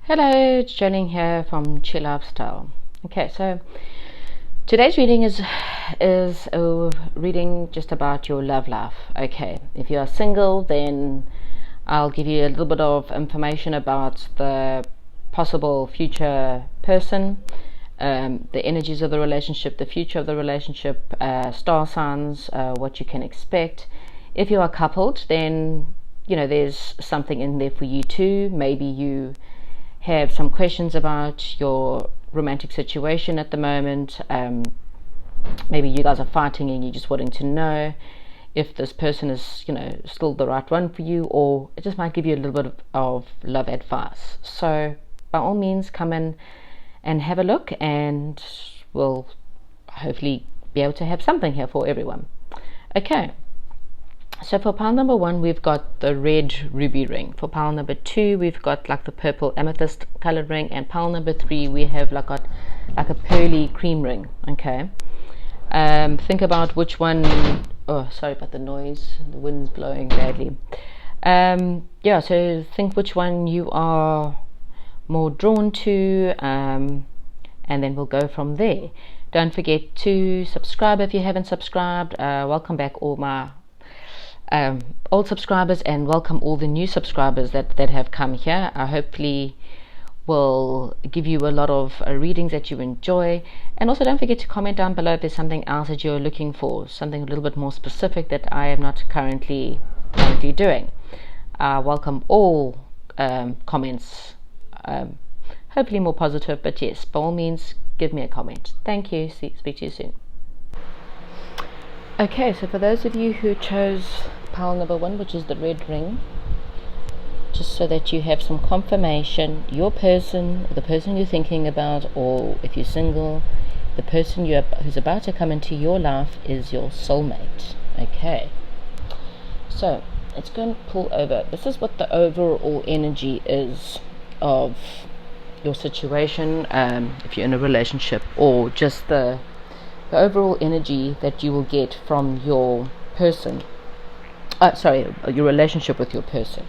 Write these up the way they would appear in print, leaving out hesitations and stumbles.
Hello, it's Jolene here from Chill Lifestyle. Okay, so today's reading is a reading just about your love life. Okay, if you are single, then I'll give you a little bit of information about the possible future person, the energies of the relationship, the future of the relationship, star signs, what you can expect. If you are coupled, then there's something in there for you too. Maybe you have some questions about your romantic situation at the moment. Maybe you guys are fighting and you're just wanting to know if this person is, still the right one for you, or it just might give you a little bit of love advice. So by all means, come in and have a look, and we'll hopefully be able to have something here for everyone. Okay. So for pile number 1, we've got the red ruby ring. For pile number 2, we've got like the purple amethyst colored ring, and pile number 3, we have got like a pearly cream ring. Okay. Think about which one. Oh, sorry about the noise. The wind's blowing badly. So think which one you are more drawn to, and then we'll go from there. Don't forget to subscribe if you haven't subscribed. Welcome back all my old subscribers, and welcome all the new subscribers that have come here. I hopefully will give you a lot of readings that you enjoy, and also don't forget to comment down below if there's something else that you're looking for, something a little bit more specific that I am not currently doing. Welcome all comments, hopefully more positive, but yes, by all means give me a comment. Thank you. Speak to you soon. Okay, so for those of you who chose pile number 1, which is the red ring, just so that you have some confirmation, your person, the person you're thinking about, or if you're single, the person who's about to come into your life is your soulmate. Okay, so let's go and pull over. This is what the overall energy is of your situation, if you're in a relationship, or just the overall energy that you will get from your person, your relationship with your person.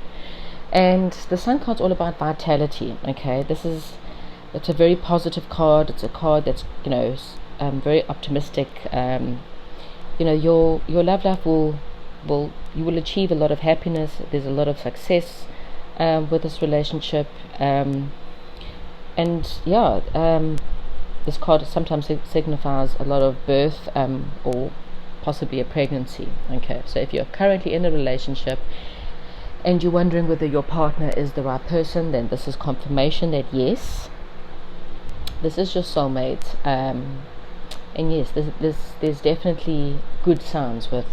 And the Sun card's all about vitality. Okay, it's a very positive card. It's a card that's very optimistic. Your love life you will achieve a lot of happiness. There's a lot of success with this relationship, this card sometimes signifies a lot of birth, or possibly a pregnancy. Okay, so if you're currently in a relationship and you're wondering whether your partner is the right person, then this is confirmation that yes, this is your soulmate. And yes, there's definitely good signs with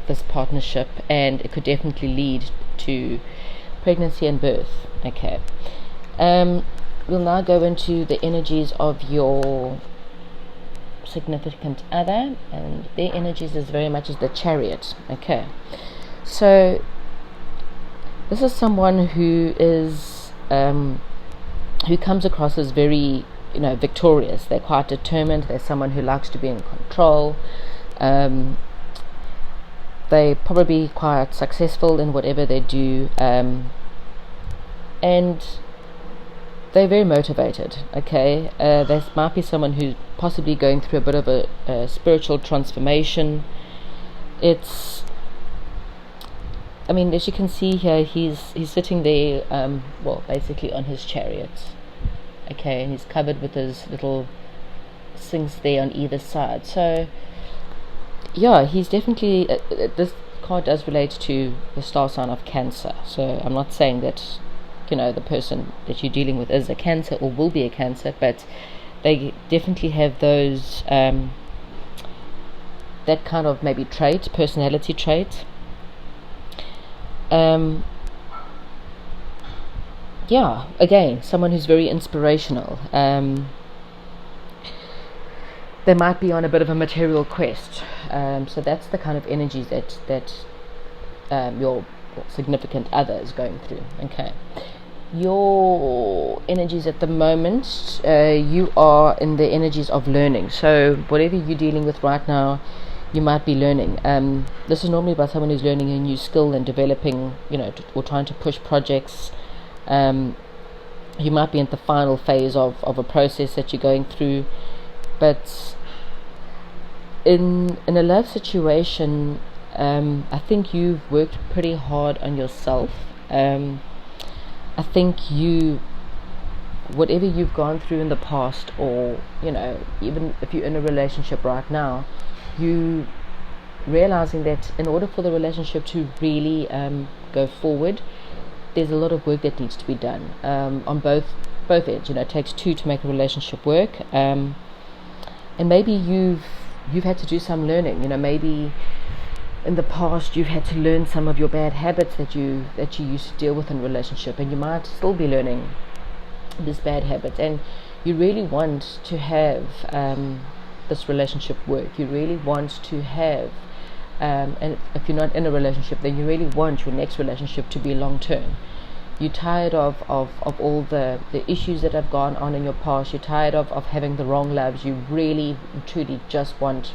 this partnership, and it could definitely lead to pregnancy and birth. Okay. We'll now go into the energies of your significant other, and their energies is very much as the Chariot. Okay, so this is someone who is who comes across as very victorious. They're quite determined. They're someone who likes to be in control. They probably quite successful in whatever they do, and they're very motivated. Okay, there might be someone who's possibly going through a bit of a spiritual transformation. As you can see here, he's sitting there, basically on his chariot. Okay, and he's covered with his little things there on either side. So, yeah, he's definitely. This card does relate to the star sign of Cancer. So I'm not saying that the person that you're dealing with is a Cancer or will be a Cancer, but they definitely have those that kind of maybe personality trait. Again, someone who's very inspirational. They might be on a bit of a material quest, so that's the kind of energies that your significant other is going through. Okay, your energies at the moment, you are in the energies of learning. So whatever you're dealing with right now, you might be learning. This is normally about someone who's learning a new skill and developing, or trying to push projects. you might be in the final phase of a process that you're going through. But in a love situation, I think you've worked pretty hard on yourself. I think whatever you've gone through in the past, or even if you're in a relationship right now, you realizing that in order for the relationship to really go forward, there's a lot of work that needs to be done on both ends. It takes two to make a relationship work, and maybe you've had to do some learning. Maybe in the past you've had to learn some of your bad habits that you used to deal with in a relationship, and you might still be learning this bad habit, and you really want to have this relationship work. You really want to have and if you're not in a relationship, then you really want your next relationship to be long term. You're tired of all the issues that have gone on in your past. You're tired of having the wrong loves. You really truly just want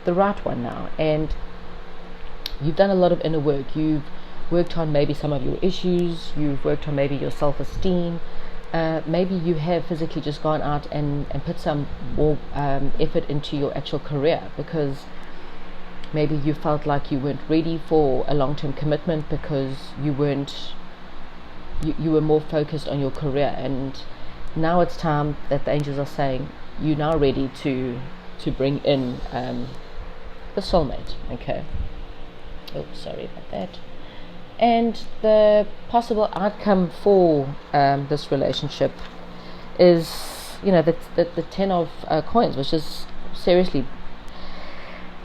the right one now, and you've done a lot of inner work. You've worked on maybe some of your issues. You've worked on maybe your self-esteem. Maybe you have physically just gone out and put some more effort into your actual career, because maybe you felt like you weren't ready for a long-term commitment because you were more focused on your career. And now it's time that the angels are saying you're now ready to bring in the soulmate. Okay. Oh, sorry about that. And the possible outcome for this relationship is, the 10 of coins, which is seriously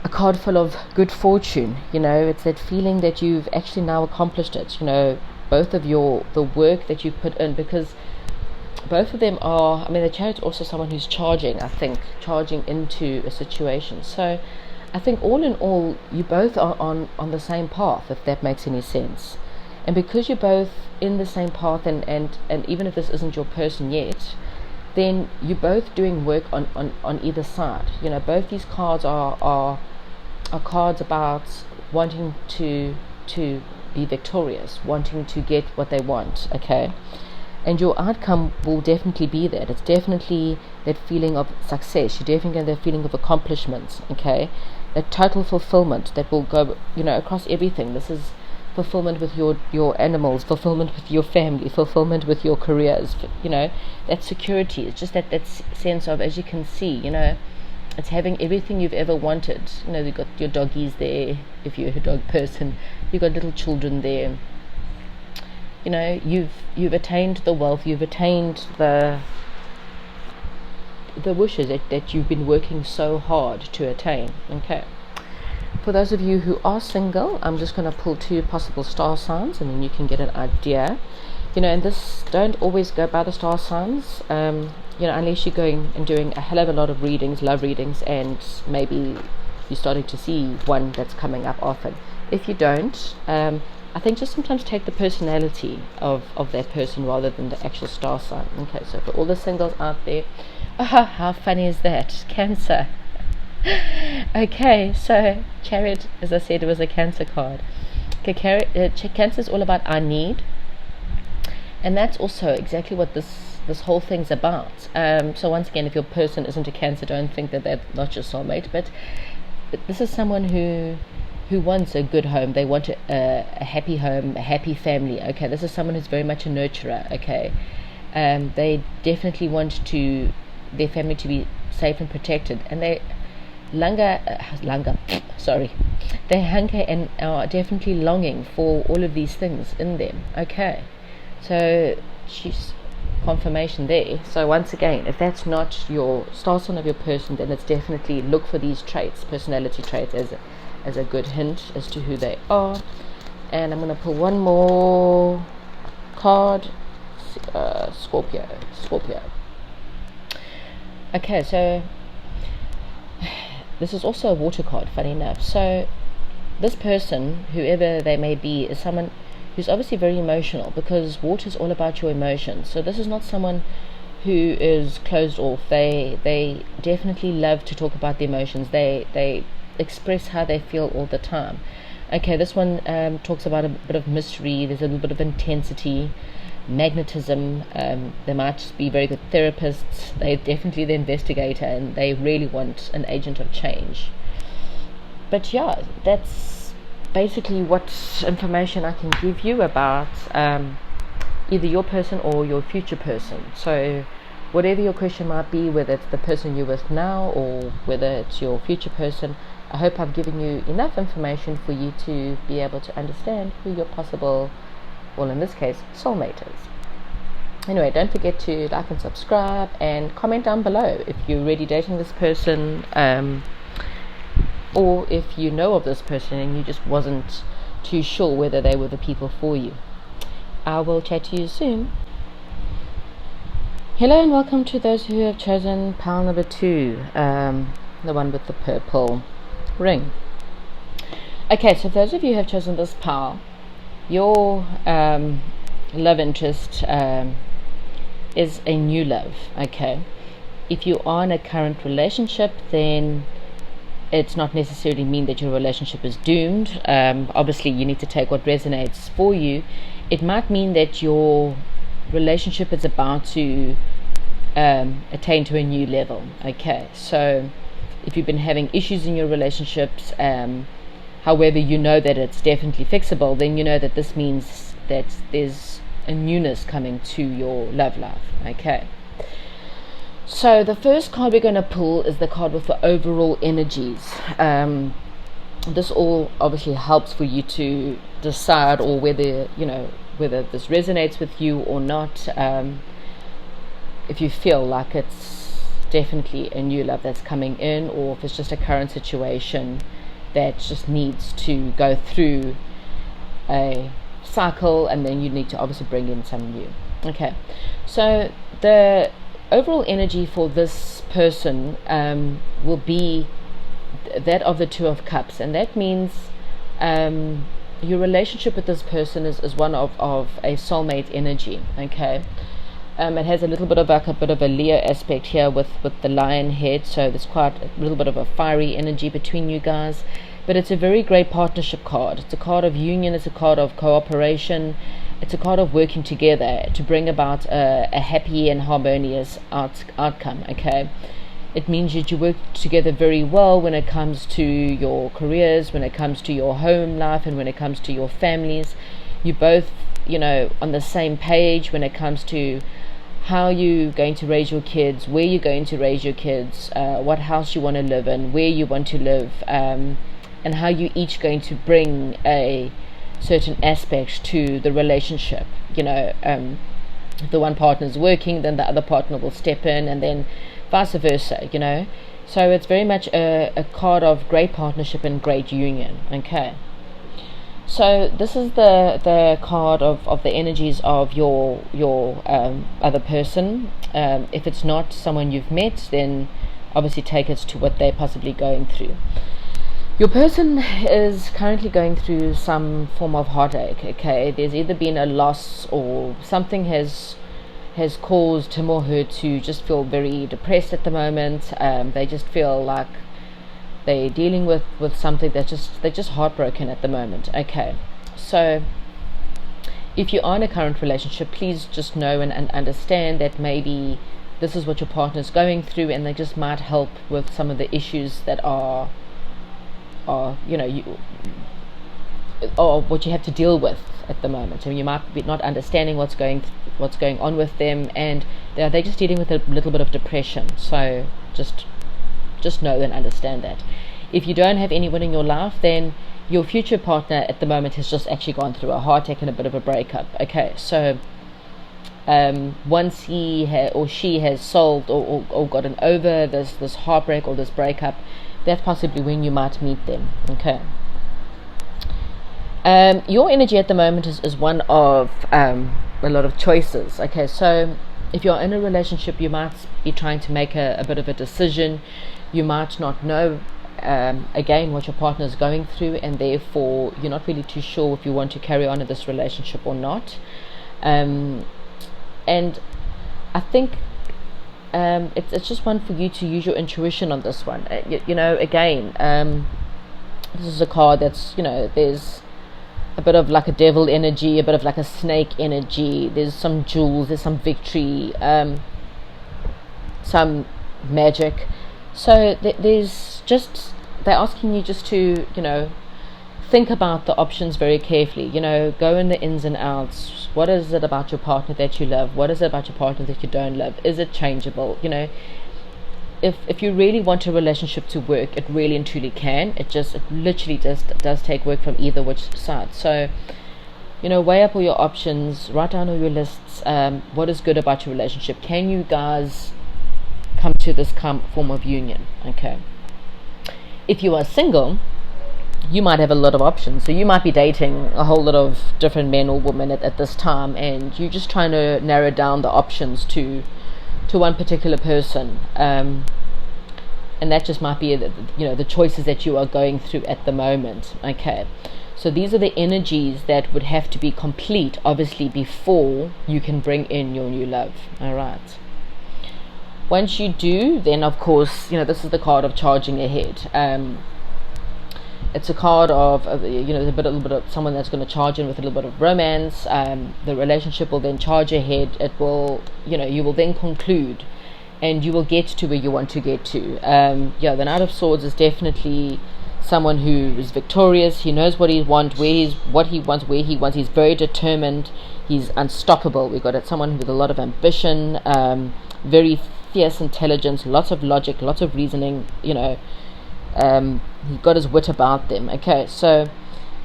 a card full of good fortune. It's that feeling that you've actually now accomplished it. Both of the work that you've put in, because both of them are, the Chariot's also someone who's charging into a situation. So I think all in all, you both are on the same path, if that makes any sense. And because you're both in the same path, and even if this isn't your person yet, then you're both doing work on either side. Both these cards are cards about wanting to be victorious, wanting to get what they want, okay? And your outcome will definitely be that. It's definitely that feeling of success. You're definitely getting that feeling of accomplishments, okay? That total fulfillment that will go, across everything. This is fulfillment with your animals, fulfillment with your family, fulfillment with your careers, that security. It's just that sense of, as you can see, it's having everything you've ever wanted. You've got your doggies there, if you're a dog person. You've got little children there. You've attained the wealth. You've attained the wishes that you've been working so hard to attain. Okay. For those of you who are single, I'm just going to pull 2 possible star signs, and then you can get an idea. And this, don't always go by the star signs. Unless you're going and doing a hell of a lot of readings, love readings, and maybe you're starting to see one that's coming up often. If you don't, I think just sometimes take the personality of that person rather than the actual star sign. Okay, so for all the singles out there, how funny is that? Cancer. Okay, so Chariot, as I said, it was a Cancer card. Okay, Cancer is all about I need, and that's also exactly what this whole thing's about. So once again, if your person isn't a Cancer, don't think that they're not your soulmate, but this is someone who wants a good home. They want a happy home, a happy family. Okay, this is someone who's very much a nurturer. Okay, they definitely want their family to be safe and protected, and they hunger and are definitely longing for all of these things in them. Okay, so she's confirmation there. So once again, if that's not your star sign of your person, then it's definitely look for these traits, personality traits, as a good hint as to who they are. And I'm going to pull one more card. Scorpio. Okay, so this is also a water card, funny enough. So this person, whoever they may be, is someone who's obviously very emotional, because water is all about your emotions. So this is not someone who is closed off. They definitely love to talk about the emotions. They express how they feel all the time. Okay, this one talks about a bit of mystery. There's a little bit of intensity. magnetism. They might be very good therapists. They're definitely the investigator, and they really want an agent of change. But yeah, that's basically what information I can give you about either your person or your future person. So whatever your question might be, whether it's the person you're with now or whether it's your future person, I hope I've given you enough information for you to be able to understand who your possible, well, in this case, soulmate is. Anyway, don't forget to like and subscribe and comment down below if you're already dating this person, or if you know of this person and you just wasn't too sure whether they were the people for you. I will chat to you soon. Hello and welcome to those who have chosen pile number 2, the one with the purple ring. Okay, so those of you who have chosen this pile, your love interest is a new love. Okay, if you are in a current relationship, then it's not necessarily mean that your relationship is doomed. Obviously you need to take what resonates for you. It might mean that your relationship is about to attain to a new level. Okay, so if you've been having issues in your relationships, however you know that it's definitely fixable, then you know that this means that there's a newness coming to your love life. Okay, so the first card we're going to pull is the card with the overall energies. This all obviously helps for you to decide, or whether this resonates with you or not. If you feel like it's definitely a new love that's coming in, or if it's just a current situation that just needs to go through a cycle, and then you need to obviously bring in some new. Okay, so the overall energy for this person will be that of the Two of Cups, and that means your relationship with this person is one of a soulmate energy. Okay, it has a little bit of a Leo aspect here with the lion head, so there's quite a little bit of a fiery energy between you guys, but it's a very great partnership card. It's a card of union, it's a card of cooperation, it's a card of working together to bring about a happy and harmonious outcome. Okay, it means that you work together very well when it comes to your careers, when it comes to your home life, and when it comes to your families. You both, on the same page when it comes to how you're going to raise your kids, where you're going to raise your kids, what house you want to live in, where you want to live, and how you each going to bring a certain aspect to the relationship. If the one partner is working, then the other partner will step in, and then vice versa. So it's very much a card of great partnership and great union. Okay, so this is the card of the energies of your other person. If it's not someone you've met, then obviously take it to what they're possibly going through. Your person is currently going through some form of heartache. Okay, there's either been a loss, or something has caused him or her to just feel very depressed at the moment. They just feel like they're dealing with something they're just heartbroken at the moment. Okay, so if you are in a current relationship, please just know and understand that maybe this is what your partner is going through, and they just might help with some of the issues that are or what you have to deal with at the moment. You might be not understanding what's going on with them, and they're just dealing with a little bit of depression. So just know and understand that. If you don't have anyone in your life, then your future partner at the moment has just actually gone through a heartache and a bit of a breakup. Okay, so once he or she has solved or gotten over this heartbreak or this breakup, that's possibly when you might meet them. Okay. Your energy at the moment is one of a lot of choices. Okay, so if you're in a relationship, you might be trying to make a bit of a decision. You might not know again what your partner is going through, and therefore you're not really too sure if you want to carry on in this relationship or not. And I think it's just one for you to use your intuition on this one. Again, this is a card that's, a bit of like a devil energy, a bit of like a snake energy. There's some jewels, there's some victory, some magic. So there's just, they're asking you just to, think about the options very carefully. Go in the ins and outs. What is it about your partner that you love? What is it about your partner that you don't love? Is it changeable? If you really want a relationship to work, it really and truly can. It literally just does take work from either which side. So, weigh up all your options, write down all your lists. What is good about your relationship? Can you guys come to this form of union? Okay. If you are single, you might have a lot of options. So you might be dating a whole lot of different men or women at this time, and you're just trying to narrow down the options to one particular person, and that just might be the choices that you are going through at the moment. Okay, so these are the energies that would have to be complete, obviously, before you can bring in your new love. All right. Once you do, then of course, this is the card of charging ahead. It's a card of a little bit of someone that's going to charge in with a little bit of romance. The relationship will then charge ahead. It will, you will then conclude, and you will get to where you want to get to. The Knight of Swords is definitely someone who is victorious. He knows what he wants, where he wants. He's very determined. He's unstoppable. We've got someone with a lot of ambition, very fierce intelligence, lots of logic, lots of reasoning. He got his wit about them. Okay, so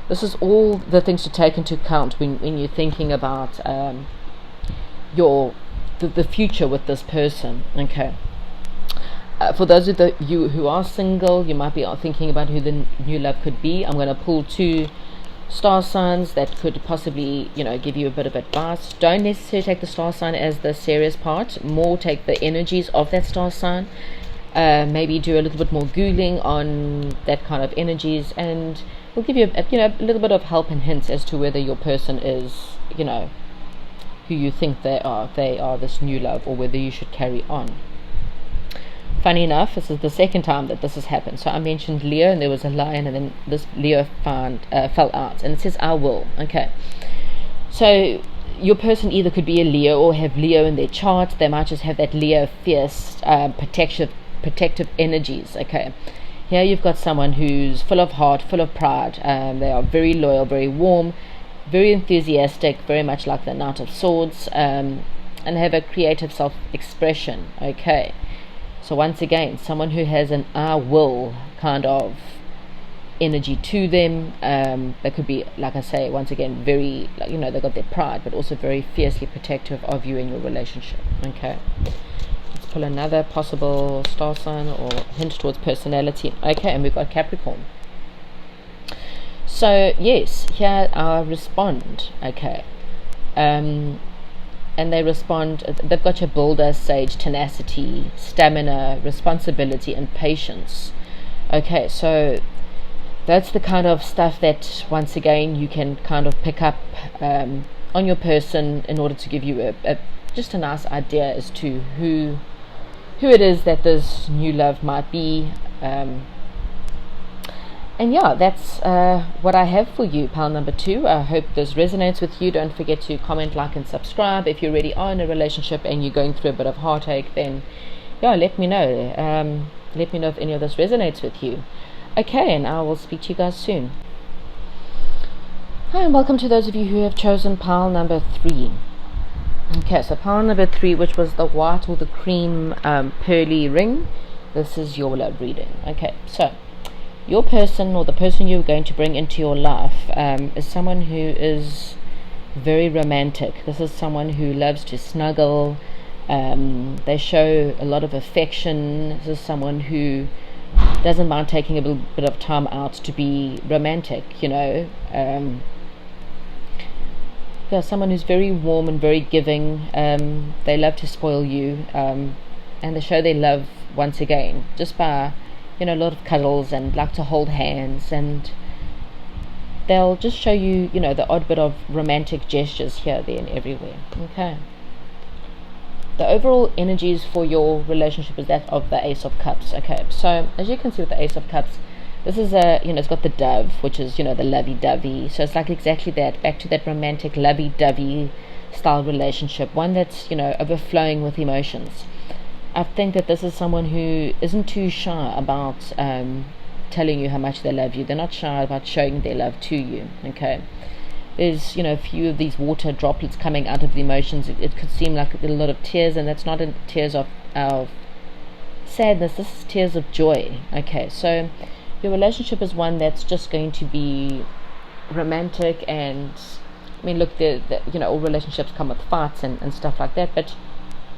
this is all the things to take into account when you're thinking about the future with this person. Okay, for those of you who are single, you might be thinking about who the new love could be. I'm going to pull 2 star signs that could possibly give you a bit of advice. Don't necessarily take the star sign as the serious part, more take the energies of that star sign. Maybe do a little bit more Googling on that kind of energies, and we'll give you a little bit of help and hints as to whether your person is who you think they are this new love, or whether you should carry on. Funny enough, this is the second time that this has happened. So I mentioned Leo, and there was a lion, and then this Leo fell out, and it says I will. Okay, so your person either could be a Leo or have Leo in their chart. They might just have that Leo fierce protective energies. Okay, here you've got someone who's full of heart, full of pride. They are very loyal, very warm, very enthusiastic, very much like the Knight of Swords, and have a creative self-expression. Okay, so once again, someone who has an I will kind of energy to them. They could be, like I say, once again, very, they've got their pride, but also very fiercely protective of you and your relationship. Okay, let's pull another possible star sign or hint towards personality. Okay, and we've got Capricorn. So yes, here I respond. Okay, and they respond, they've got your builder, sage, tenacity, stamina, responsibility, and patience. Okay, so that's the kind of stuff that, once again, you can kind of pick up on your person in order to give you just a nice idea as to who it is that this new love might be. And yeah, that's what I have for you, pal number 2. I hope this resonates with you. Don't forget to comment, like, and subscribe. If you already are in a relationship and you're going through a bit of heartache, then yeah, let me know. Let me know if any of this resonates with you. Okay, and I will speak to you guys soon. Hi, and welcome to those of you who have chosen pile number 3. Okay, so pile number 3, which was the white or the cream pearly ring, this is your love reading. Okay, so your person, or the person you're going to bring into your life, is someone who is very romantic. This is someone who loves to snuggle. They show a lot of affection. This is someone who doesn't mind taking a little bit of time out to be romantic, someone who's very warm and very giving. They love to spoil you, and they show their love once again just by a lot of cuddles, and like to hold hands, and they'll just show you the odd bit of romantic gestures here, there, and everywhere. Okay, the overall energies for your relationship is that of the Ace of Cups. Okay, so as you can see with the Ace of Cups, This is it's got the dove, which is, the lovey-dovey. So it's like exactly that, back to that romantic lovey-dovey style relationship, one that's, overflowing with emotions. I think that this is someone who isn't too shy about telling you how much they love you. They're not shy about showing their love to you, okay? There's, a few of these water droplets coming out of the emotions. It could seem like a lot of tears, and that's not tears of sadness. This is tears of joy, okay? So your relationship is one that's just going to be romantic, and I mean, look, all relationships come with fights and stuff like that, but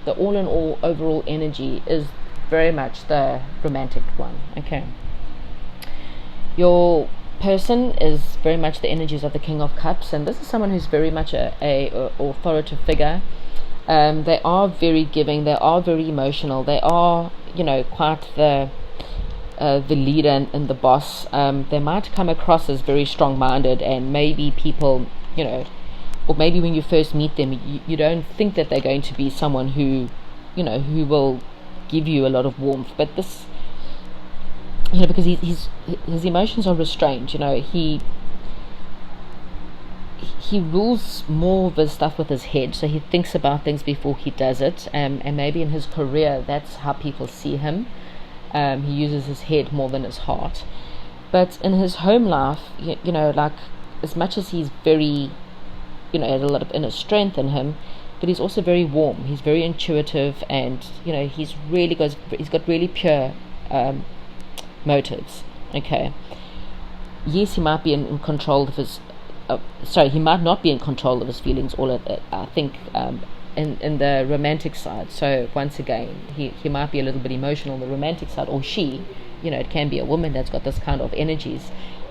the all in all overall energy is very much the romantic one, okay? Your person is very much the energies of the King of Cups, and this is someone who's very much a authoritative figure. They are very giving, they are very emotional, they are, quite the leader and the boss. They might come across as very strong-minded, and maybe people, or maybe when you first meet them, you don't think that they're going to be someone who will give you a lot of warmth. But this, because his emotions are restrained. He rules more of his stuff with his head, so he thinks about things before he does it. And maybe in his career, that's how people see him. He uses his head more than his heart. But in his home life, like, as much as he's very, has a lot of inner strength in him, but he's also very warm. He's very intuitive, and he's got really pure motives. Okay. Yes, he might be in control of his. He might not be in control of his feelings. I think in the romantic side. So once again, he might be a little bit emotional on the romantic side, or she. It can be a woman that's got this kind of energies,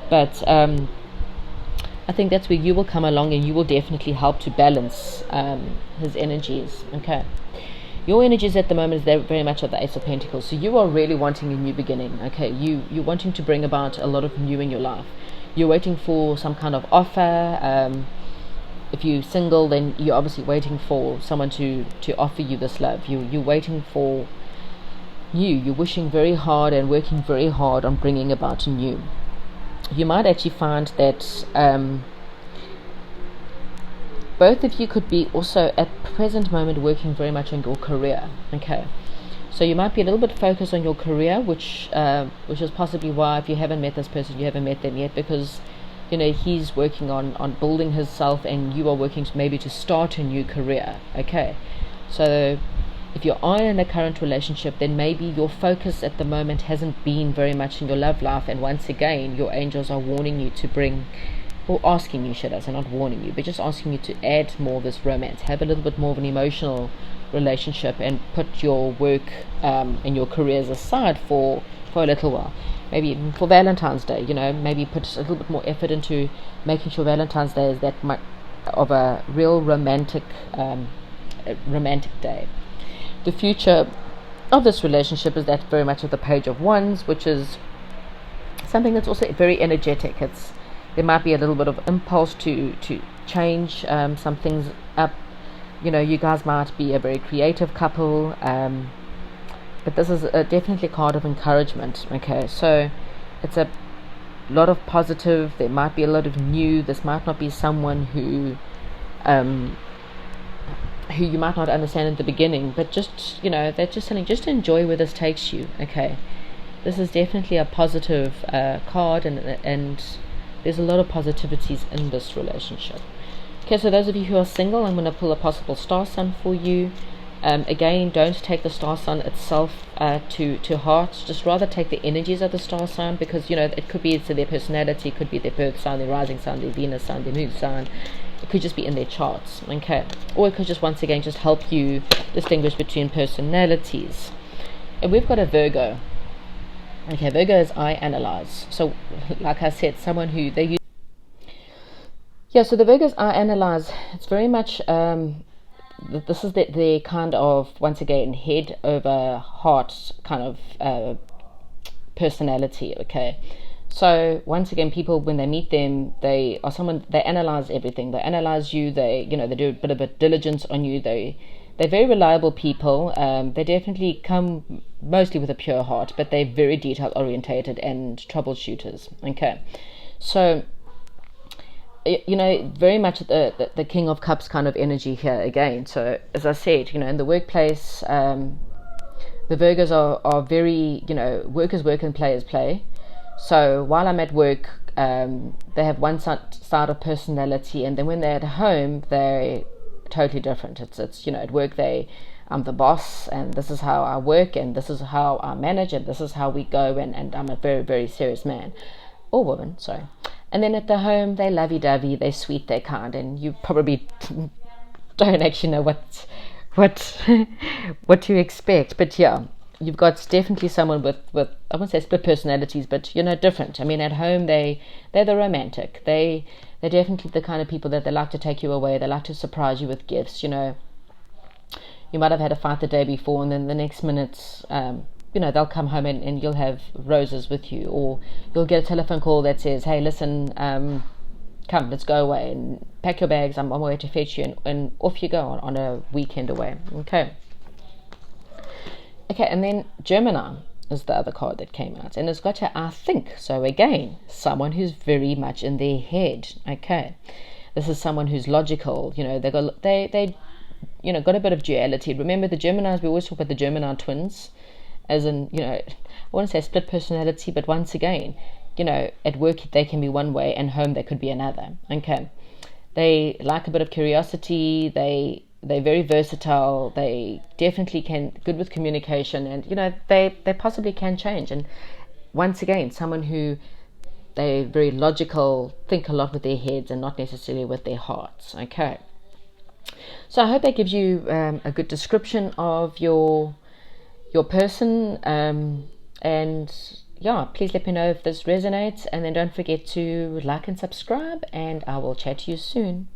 but I think that's where you will come along, and you will definitely help to balance his energies. Okay. Your energies at the moment is very much of the Ace of Pentacles. So you are really wanting a new beginning. Okay. You're wanting to bring about a lot of new in your life. You're waiting for some kind of offer. If you're single, then you're obviously waiting for someone to offer you this love. You're waiting for new. You're wishing very hard and working very hard on bringing about a new. You might actually find that both of you could be also at present moment working very much on your career. Okay, so you might be a little bit focused on your career, which is possibly why, if you haven't met this person, you haven't met them yet, because he's working on building himself, and you are working maybe to start a new career. Okay, so if you are in a current relationship, then maybe your focus at the moment hasn't been very much in your love life, and once again your angels are warning you to bring, or asking you, should I say, not warning you, but just asking you to add more of this romance, have a little bit more of an emotional relationship, and put your work and your careers aside for a little while, maybe even for Valentine's Day. Maybe put a little bit more effort into making sure Valentine's Day is that much of a real romantic day. The future of this relationship is that very much of the Page of Wands, which is something that's also very energetic. There might be a little bit of impulse to change some things up. You guys might be a very creative couple, but this is definitely a card of encouragement. Okay, so it's a lot of positive. There might be a lot of new. This might not be someone who you might not understand in the beginning, but just they're just telling, just enjoy where this takes you. Okay, this is definitely a positive card, and there's a lot of positivities in this relationship. Okay, so those of you who are single, I'm going to pull a possible star sign for you. Again, don't take the star sign itself to heart. Just rather take the energies of the star sign, because it could be their personality, it could be their birth sign, their rising sign, their Venus sign, their moon sign. It could just be in their charts, okay? Or it could just, once again, just help you distinguish between personalities. And we've got a Virgo. Okay, Virgo is I analyze. So, like I said, someone who they use. Yeah, so the Virgos I analyze. It's very much this is the kind of, once again, head over heart kind of personality. Okay. So once again, people, when they meet them, they analyze everything. They analyze you. They do a bit of a diligence on you. They they're very reliable people. They definitely come mostly with a pure heart, but they're very detail orientated and troubleshooters. Okay, so very much the King of Cups kind of energy here again. So as I said, in the workplace, the Virgos are very, workers work and players play. So while I'm at work, they have one side of personality, and then when they're at home, they're totally different. It's at work I'm the boss, and this is how I work, and this is how I manage, and this is how we go, and I'm a very, very serious man or woman, sorry. And then at the home, they're lovey-dovey, they're sweet, they're kind, and you probably don't actually know what to expect. But yeah, you've got definitely someone with I won't say split personalities, but different. I mean, at home they're the romantic. They're definitely the kind of people that they like to take you away. They like to surprise you with gifts. You might have had a fight the day before, and then the next minute, they'll come home and you'll have roses with you, or you'll get a telephone call that says, "Hey, listen, come, let's go away and pack your bags. I'm on my way to fetch you," and off you go on a weekend away. Okay, and then Gemini is the other card that came out, and it's got I think. So again, someone who's very much in their head. Okay, this is someone who's logical. They got a bit of duality. Remember the Geminis? We always talk about the Gemini twins, as in I want to say split personality, but once again, at work they can be one way, and home they could be another. Okay, they like a bit of curiosity. They're very versatile. They definitely good with communication, and they possibly can change. And once again, someone who they're very logical, think a lot with their heads and not necessarily with their hearts. Okay, so I hope that gives you a good description of your person, and yeah, please let me know if this resonates, and then don't forget to like and subscribe, and I will chat to you soon.